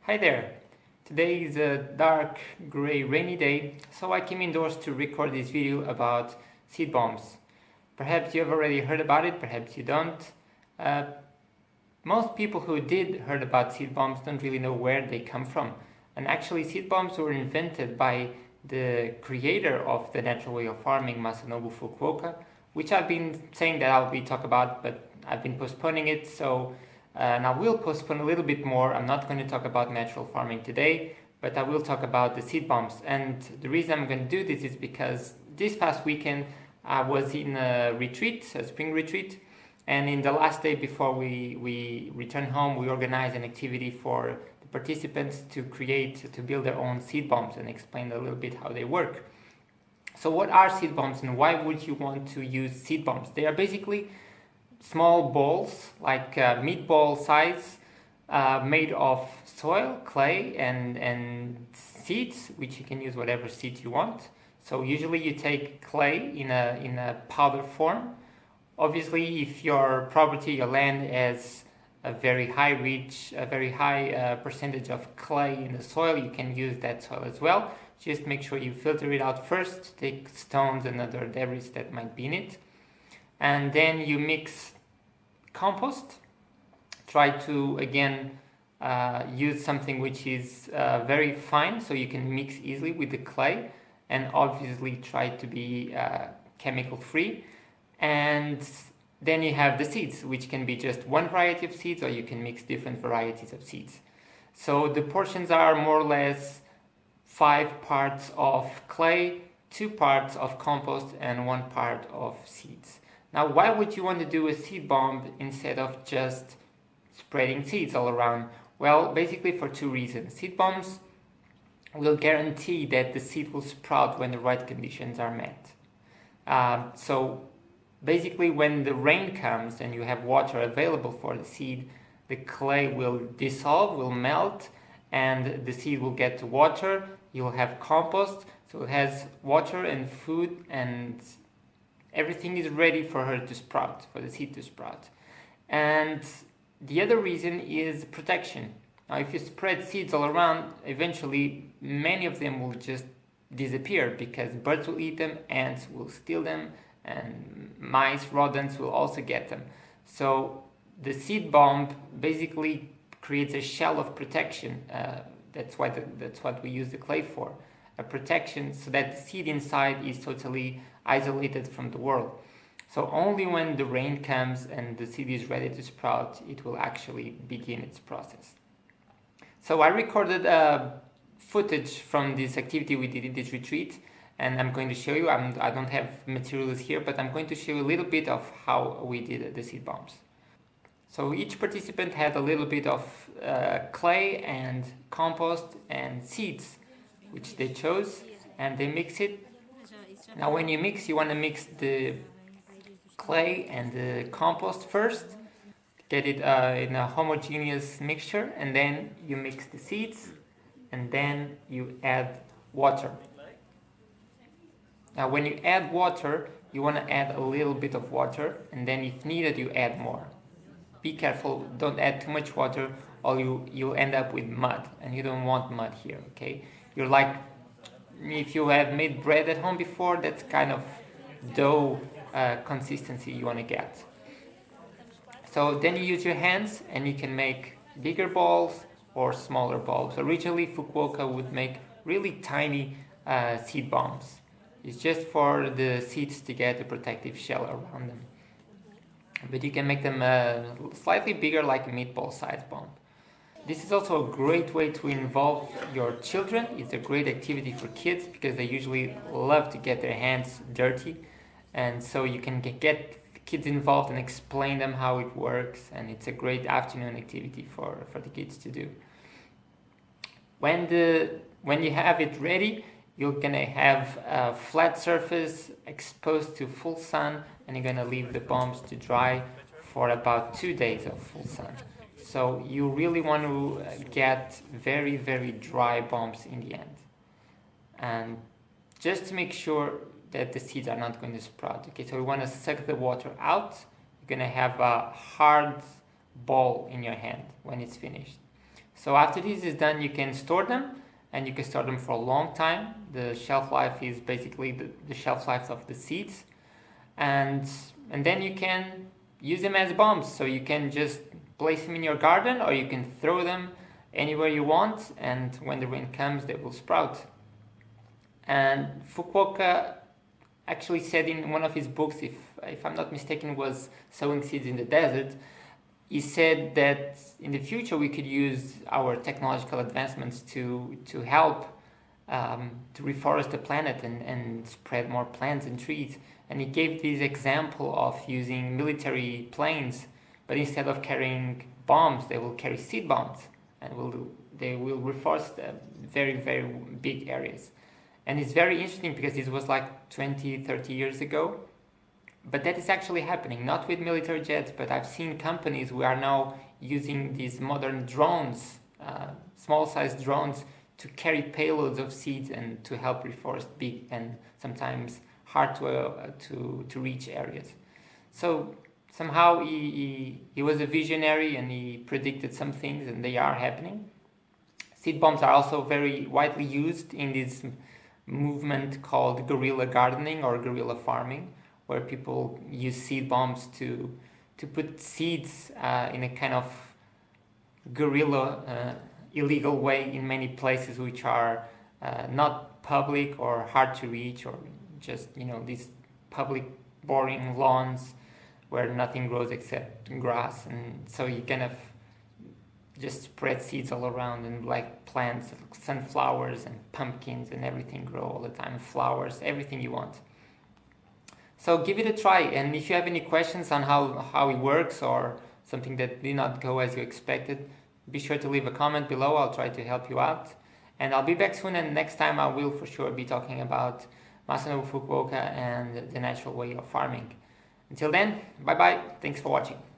Hi there. Today is a dark, gray, rainy day, so I came indoors to record this video about seed bombs. Perhaps you have already heard about it, perhaps you don't. Uh, Most people who did heard about seed bombs don't really know where they come from. And actually, seed bombs were invented by the creator of the natural way of farming, Masanobu Fukuoka, which I've been saying that I'll be talk about, but I've been postponing it, so and I will postpone a little bit more. I'm not going to talk about natural farming today, but I will talk about the seed bombs. And the reason I'm going to do this is because this past weekend I was in a retreat, a spring retreat, and in the last day before we return home, we organized an activity for the participants to build their own seed bombs and explain a little bit how they work. So what are seed bombs and why would you want to use seed bombs? They are basically small balls, like meatball size, made of soil, clay, and seeds, which you can use whatever seeds you want. So usually you take clay in a powder form. Obviously, if your property, your land has a very high percentage of clay in the soil, you can use that soil as well. Just make sure you filter it out first, take stones and other debris that might be in it. And then you mix compost. Try to again use something which is very fine so you can mix easily with the clay, and obviously try to be chemical free. And then you have the seeds, which can be just one variety of seeds, or you can mix different varieties of seeds. So the portions are more or less 5 parts of clay, 2 parts of compost, and 1 part of seeds. Now, why would you want to do a seed bomb instead of just spreading seeds all around? Well, basically for 2 reasons. Seed bombs will guarantee that the seed will sprout when the right conditions are met. So basically when the rain comes and you have water available for the seed, the clay will dissolve, will melt, and the seed will get to water. You'll have compost, so it has water and food, and everything is ready for her to sprout, for the seed to sprout. And the other reason is protection. Now, if you spread seeds all around, eventually many of them will just disappear because birds will eat them, ants will steal them, and mice, rodents will also get them. So the seed bomb basically creates a shell of protection. That's what we use the clay for, a protection, so that the seed inside is totally isolated from the world. So only when the rain comes and the seed is ready to sprout, it will actually begin its process. So I recorded footage from this activity we did in this retreat, and I'm going to show you. I don't have materials here, but I'm going to show you a little bit of how we did the seed bombs. So each participant had a little bit of clay and compost and seeds, which they chose, and they mix it. Now when you mix, you want to mix the clay and the compost first, get it in a homogeneous mixture, and then you mix the seeds, and then you add water. Now when you add water, you want to add a little bit of water, and then if needed you add more. Be careful, don't add too much water or you'll end up with mud, and you don't want mud here, okay? You're like, if you have made bread at home before, that's kind of dough consistency you want to get. So then you use your hands and you can make bigger balls or smaller balls. Originally Fukuoka would make really tiny seed bombs. It's just for the seeds to get a protective shell around them. But you can make them slightly bigger, like a meatball size bomb. This is also a great way to involve your children. It's a great activity for kids because they usually love to get their hands dirty, and so you can get kids involved and explain them how it works, and it's a great afternoon activity for the kids to do. When you have it ready, you're gonna have a flat surface exposed to full sun, and you're gonna leave the bombs to dry for about 2 days of full sun. So you really want to get very, very dry bombs in the end. And just to make sure that the seeds are not going to sprout. Okay, so we want to suck the water out. You're going to have a hard ball in your hand when it's finished. So after this is done, you can store them, and you can store them for a long time. The shelf life is basically the shelf life of the seeds, and then you can use them as bombs. So you can just place them in your garden, or you can throw them anywhere you want, and when the rain comes, they will sprout. And Fukuoka actually said in one of his books, if I'm not mistaken, was Sowing Seeds in the Desert, he said that in the future we could use our technological advancements to help to reforest the planet and spread more plants and trees. And he gave this example of using military planes, but instead of carrying bombs, they will carry seed bombs, and they will reforest very, very big areas. And it's very interesting because this was like 20, 30 years ago. But that is actually happening, not with military jets, but I've seen companies who are now using these modern drones, small-sized drones, to carry payloads of seeds and to help reforest big and sometimes hard to reach areas. So somehow he was a visionary, and he predicted some things, and they are happening. Seed bombs are also very widely used in this movement called guerrilla gardening or guerrilla farming, where people use seed bombs to put seeds in a kind of guerrilla illegal way in many places which are not public or hard to reach, or just these public boring lawns where nothing grows except grass. And so you kind of just spread seeds all around, and like plants, sunflowers and pumpkins and everything grow all the time, flowers, everything you want. So give it a try, and if you have any questions on how it works or something that did not go as you expected, be sure to leave a comment below. I'll try to help you out. And I'll be back soon, and next time I will for sure be talking about Masanobu Fukuoka and the natural way of farming. Until then, bye bye. Thanks for watching.